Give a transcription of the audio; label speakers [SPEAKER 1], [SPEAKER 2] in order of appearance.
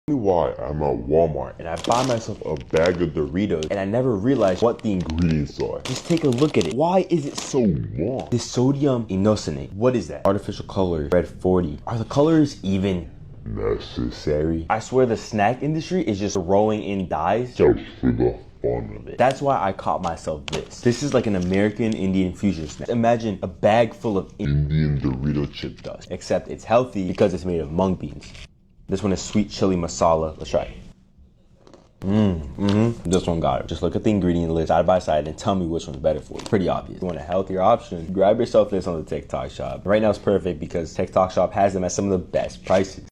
[SPEAKER 1] Why I'm at Walmart and I buy myself a bag of Doritos and I never realized what the ingredients are. Just take a look at it. Why is it so long? This sodium inositol. What is that? Artificial color. Red 40. Are the colors even necessary? I swear the snack industry is just throwing in dyes just for the fun of it. That's why I caught myself this. This is like an American Indian fusion snack. Imagine a bag full of Indian Dorito chip dust, except it's healthy because it's made of mung beans. This one is sweet chili masala. Let's try it. This one got it. Just look at the ingredient list side by side and tell me which one's better for you. Pretty obvious. If you want a healthier option, grab yourself this on the TikTok shop. Right now it's perfect because TikTok shop has them at some of the best prices.